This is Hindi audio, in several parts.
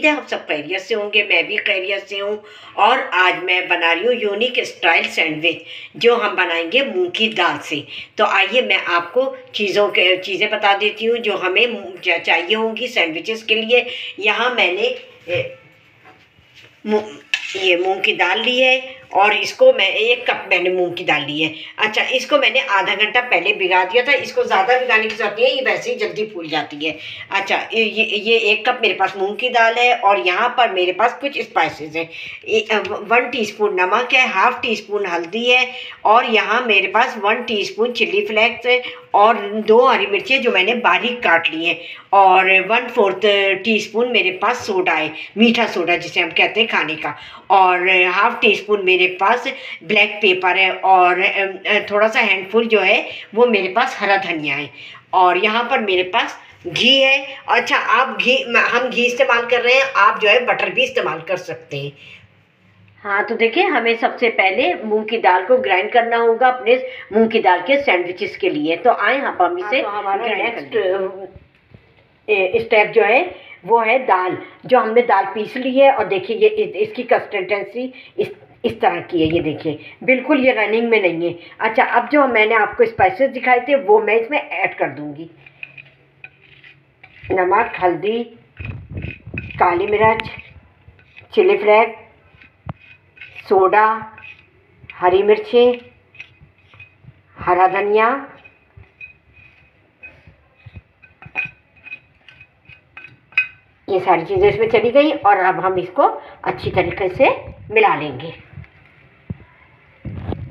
है आप सब खैरियत से होंगे, मैं भी खैरियत से हूँ। और आज मैं बना रही हूँ यूनिक स्टाइल सैंडविच, जो हम बनाएंगे मूंग की दाल से। तो आइए मैं आपको चीज़ें बता देती हूँ जो हमें चाहिए होंगी सैंडविचेस के लिए। यहाँ मैंने ये मूंग की दाल ली है और इसको मैं 1 कप मैंने मूंग की दाल ली है। अच्छा, इसको मैंने आधा घंटा पहले भिगा दिया था। इसको ज़्यादा भिगाने की जरूरत नहीं है, ये वैसे ही जल्दी फूल जाती है। अच्छा, ये 1 कप मेरे पास मूंग की दाल है और यहाँ पर मेरे पास कुछ स्पाइसेस हैं। 1 टीस्पून नमक है, ½ टीस्पून हल्दी है और यहाँ मेरे पास 1 टीस्पून चिल्ली फ्लेक्स है और 2 हरी मिर्चें जो मैंने बारीक काट ली हैं और 1/4 टीस्पून मेरे पास सोडा है, मीठा सोडा जिसे हम कहते हैं खाने का, और ½ टीस्पून मेरे पास ब्लैक पेपर है और थोड़ा सा हैंडफुल जो है वो मेरे पास हरा धनिया है और यहाँ पर मेरे पास घी है। अच्छा, हम घी इस्तेमाल कर रहे हैं, आप जो है बटर भी इस्तेमाल कर सकते हैं। हाँ, तो देखिए हमें सबसे पहले मूंग की दाल को ग्राइंड करना होगा अपने मूंग की दाल के सैंडविचेस के लिए। तो आए हम इसे नेक्स्ट स्टेप जो है वो है दाल, जो हमने दाल पीस ली है और देखिए ये इसकी कंसिस्टेंसी इस तरह की है। ये देखिए बिल्कुल ये रनिंग में नहीं है। अच्छा, अब जो मैंने आपको स्पाइसेस दिखाए थे वो मैं इसमें ऐड कर दूंगी। नमक, हल्दी, काली मिर्च, चिली फ्लेक्स, सोडा, हरी मिर्चें, हरा धनिया, ये सारी चीज़ें इसमें चली गई और अब हम इसको अच्छी तरीके से मिला लेंगे।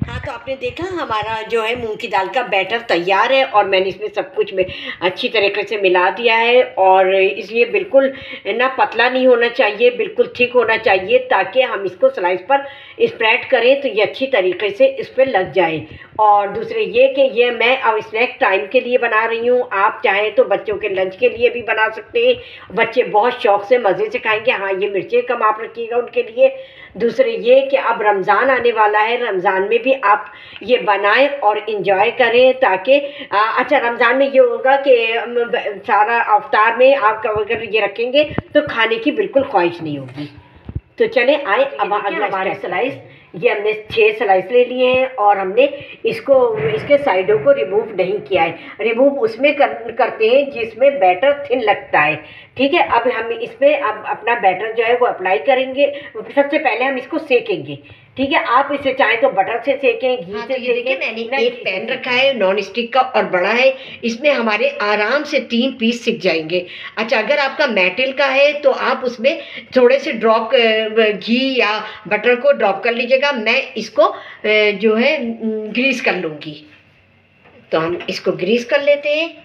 हाँ, तो आपने देखा हमारा जो है मूंग की दाल का बैटर तैयार है और मैंने इसमें सब कुछ में अच्छी तरीके से मिला दिया है और इसलिए बिल्कुल ना पतला नहीं होना चाहिए, बिल्कुल थिक होना चाहिए, ताकि हम इसको स्लाइस पर स्प्रेड करें तो ये अच्छी तरीके से इस पर लग जाए। और दूसरे ये कि ये मैं अब स्नैक टाइम के लिए बना रही हूँ, आप चाहें तो बच्चों के लंच के लिए भी बना सकते हैं, बच्चे बहुत शौक से मज़े से खाएंगे। हाँ, ये मिर्चें कम आप रखिएगा उनके लिए। दूसरे ये कि अब रमज़ान आने वाला है, रमज़ान में भी आप ये बनाएं और इंजॉय करें, ताकि अच्छा रमज़ान में ये होगा कि सारा अफ्तार में आप अगर ये रखेंगे तो खाने की बिल्कुल ख्वाहिश नहीं होगी। तो चले आए अब हमारे स्लाइस, ये हमने 6 स्लाइस ले लिए हैं और हमने इसके साइडों को रिमूव नहीं किया है। रिमूव उसमें करते हैं जिसमें बैटर थिन लगता है। ठीक है, अब हम इसमें अब अपना बैटर जो है वो अप्लाई करेंगे। सबसे पहले हम इसको सेकेंगे। ठीक है, आप इसे चाहें तो बटर से सेकें, घी से सेकें। मैंने एक पैन रखा है नॉन स्टिक का और बड़ा है, इसमें हमारे आराम से 3 पीस सिक जाएंगे। अच्छा, अगर आपका मेटल का है तो आप उसमें थोड़े से ड्रॉप घी या बटर को ड्रॉप कर लीजिएगा। मैं इसको जो है ग्रीस कर लूँगी। तो हम इसको ग्रीस कर लेते हैं।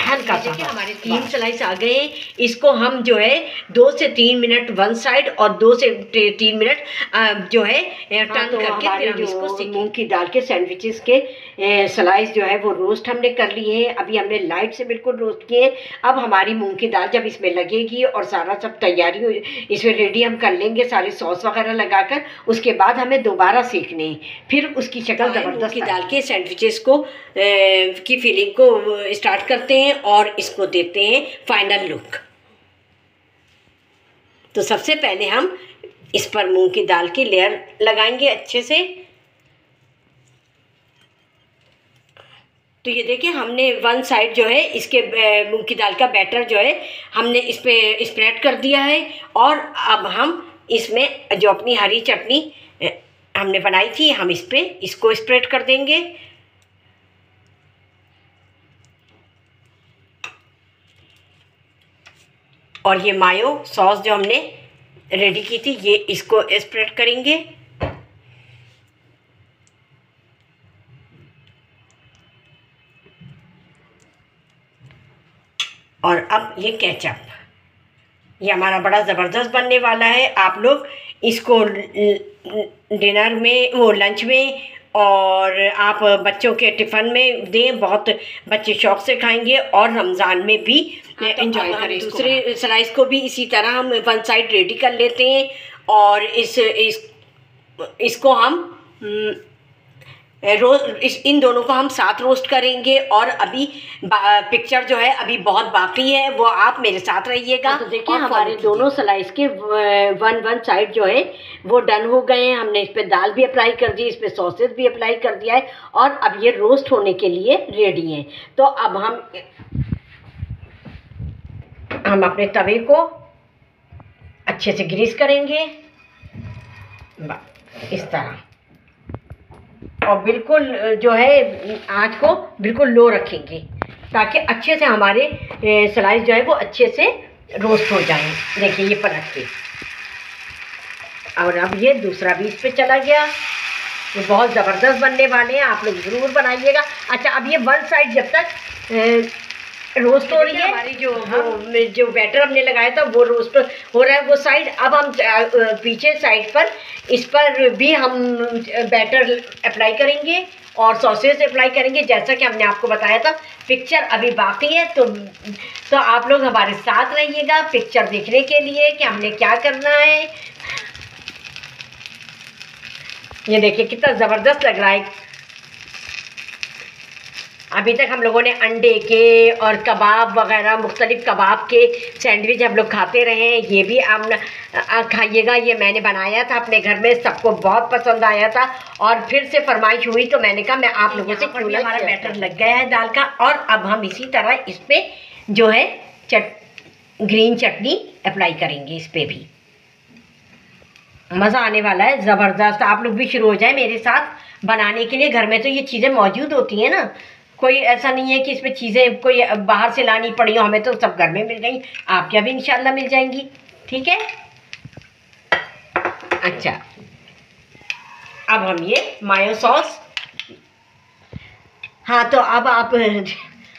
हल्का सा हमारे 3 स्लाइस आ गए। इसको हम जो है 2 से 3 मिनट वन साइड और 2 से 3 मिनट जो है टर्न करके फिर हम इसको मूंग की दाल के सैंडविचेस के स्लाइस जो है वो रोस्ट हमने कर लिए हैं। अभी हमने लाइट से बिल्कुल रोस्ट किए। अब हमारी मूंग की दाल जब इसमें लगेगी और सारा सब तैयारी इसमें रेडी हम कर लेंगे सारे सॉस वगैरह लगाकर, उसके बाद हमें दोबारा सेकने हैं, फिर उसकी शक्ल ज़बरदस्त की दाल के सैंडविचेस को की फीलिंग को स्टार्ट करते हैं और इसको देते हैं फाइनल लुक। तो सबसे पहले हम इस पर मूंग की दाल की लेयर लगाएंगे अच्छे से। तो ये देखिए हमने वन साइड जो है इसके मूंग की दाल का बैटर जो है हमने इस पे स्प्रेड कर दिया है और अब हम इसमें जो अपनी हरी चटनी हमने बनाई थी हम इस पे इसको स्प्रेड कर देंगे। और ये मायो सॉस जो हमने रेडी की थी ये इसको स्प्रेड करेंगे। और अब ये केचप, ये हमारा बड़ा ज़बरदस्त बनने वाला है। आप लोग इसको डिनर में वो लंच में और आप बच्चों के टिफ़िन में दें, बहुत बच्चे शौक़ से खाएंगे और रमज़ान में भी एंजॉय करें। दूसरे स्लाइस को भी इसी तरह हम वन साइड रेडी कर लेते हैं और इसको हम इन दोनों को हम साथ रोस्ट करेंगे। और अभी पिक्चर जो है अभी बहुत बाकी है, वो आप मेरे साथ रहिएगा। तो देखिए हमारे दोनों स्लाइस के वन साइड जो है वो डन हो गए हैं। हमने इस पर दाल भी अप्लाई कर दी, इस पर सॉसेज भी अप्लाई कर दिया है और अब ये रोस्ट होने के लिए रेडी हैं। तो अब हम अपने तवे को अच्छे से ग्रीस करेंगे इस तरह, और बिल्कुल जो है आंच को बिल्कुल लो रखेंगे ताकि अच्छे से हमारे स्लाइस जो है वो अच्छे से रोस्ट हो जाएं। देखिए ये पलट के, और अब ये दूसरा भी इस पे चला गया। ये बहुत ज़बरदस्त बनने वाले हैं, आप लोग ज़रूर बनाइएगा। अच्छा, अब ये वन साइड जब तक रोस्ट हो रही है, हमारी जो बैटर हमने लगाया था वो रोस्ट हो रहा है वो साइड। अब हम पीछे साइड पर इस पर भी हम बैटर अप्लाई करेंगे और सॉसेज अप्लाई करेंगे, जैसा कि हमने आपको बताया था। पिक्चर अभी बाकी है, तो आप लोग हमारे साथ रहिएगा पिक्चर देखने के लिए कि हमने क्या करना है। ये देखिए कितना ज़बरदस्त लग रहा है। अभी तक हम लोगों ने अंडे के और कबाब वगैरह मुख्तलिफ़ कबाब के सैंडविच हम लोग खाते रहे हैं। ये भी आप खाइएगा। ये मैंने बनाया था अपने घर में, सबको बहुत पसंद आया था और फिर से फरमाइश हुई तो मैंने कहा मैं आप लोगों से क्यों। हमारा बैटर लग गया है दाल का, और अब हम इसी तरह इस पर जो है ग्रीन चटनी अप्लाई करेंगे। इस पर भी मज़ा आने वाला है, ज़बरदस्त। आप लोग भी शुरू हो जाए मेरे साथ बनाने के लिए। घर में तो ये चीज़ें मौजूद होती हैं ना, कोई ऐसा नहीं है कि इसमें चीज़ें कोई बाहर से लानी पड़ी हो, हमें तो सब घर में मिल गई। आपके यहाँ भी इंशाल्लाह मिल जाएंगी, ठीक है। अच्छा, अब हम ये मायो सॉस, हाँ तो अब आप,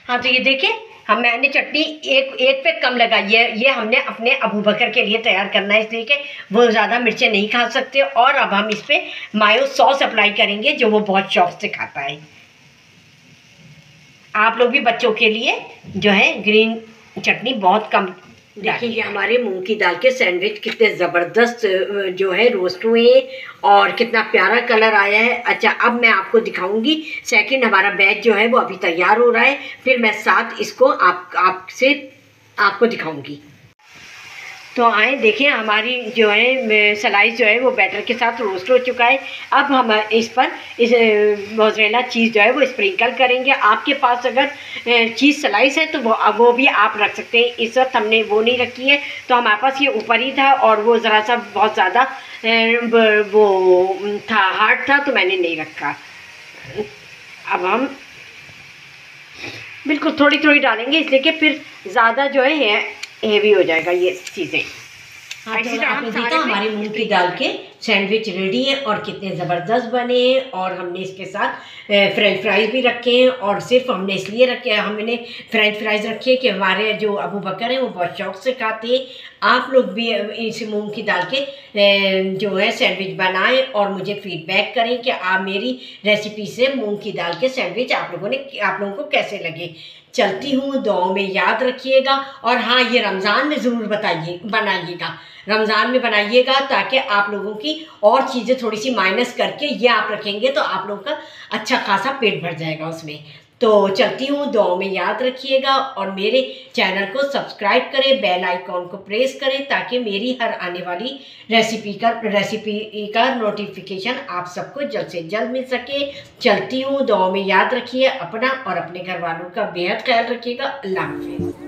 हाँ तो ये देखिए मैंने चटनी एक पे कम लगाई है। ये हमने अपने अबू बकर के लिए तैयार करना है, इसलिए कि वो ज़्यादा मिर्चें नहीं खा सकते। और अब हम इस पर मायो सॉस अप्लाई करेंगे जो वो बहुत शौक से खाता है। आप लोग भी बच्चों के लिए जो है ग्रीन चटनी बहुत कम। देखिए ये हमारे मूंग की दाल के सैंडविच कितने ज़बरदस्त जो है रोस्ट हुए और कितना प्यारा कलर आया है। अच्छा, अब मैं आपको दिखाऊंगी सेकंड हमारा बैच जो है वो अभी तैयार हो रहा है, फिर मैं साथ इसको आपको दिखाऊंगी। तो आए देखें हमारी जो है स्लाइस जो है वो बैटर के साथ रोस्ट हो चुका है। अब हम इस पर मोज़रेला चीज़ जो है वो स्प्रिंकल करेंगे। आपके पास अगर चीज़ स्लाइस है तो वो भी आप रख सकते हैं। इस वक्त हमने वो नहीं रखी है, तो हमारे पास ये ऊपर ही था और वो ज़रा सा बहुत ज़्यादा वो था, हार्ड था, तो मैंने नहीं रखा। अब हम बिल्कुल थोड़ी थोड़ी डालेंगे, इसलिए कि फिर ज़्यादा जो है हेवी हो जाएगा ये चीज़ें। हाँ, तो आपने देखा हमारे मूंग की दाल के सैंडविच रेडी है और कितने ज़बरदस्त बने हैं। और हमने इसके साथ फ्रेंच फ्राइज़ भी रखे हैं, और सिर्फ हमने इसलिए रखे, हमने फ्रेंच फ्राइज़ रखे कि हमारे जो अबू बकर हैं वो बहुत शौक से खाते हैं। आप लोग भी इस मूंग की दाल के जो है सैंडविच बनाएं और मुझे फीडबैक करें कि आप मेरी रेसिपी से मूंग की दाल के सैंडविच आप लोगों को कैसे लगे। चलती हूँ, दुआओं में याद रखिएगा। और हाँ, ये रमज़ान में ज़रूर बनाइएगा, रमज़ान में बनाइएगा, ताकि आप लोगों की और चीज़ें थोड़ी सी माइनस करके ये आप रखेंगे तो आप लोगों का अच्छा खासा पेट भर जाएगा उसमें। तो चलती हूँ, दुआओं में याद रखिएगा और मेरे चैनल को सब्सक्राइब करें, बेल आइकॉन को प्रेस करें, ताकि मेरी हर आने वाली रेसिपी का नोटिफिकेशन आप सबको जल्द से जल्द मिल सके। चलती हूँ, दुआओं में याद रखिए अपना और अपने घर वालों का बेहद ख्याल रखिएगा। अल्लाह हाफ़िज़।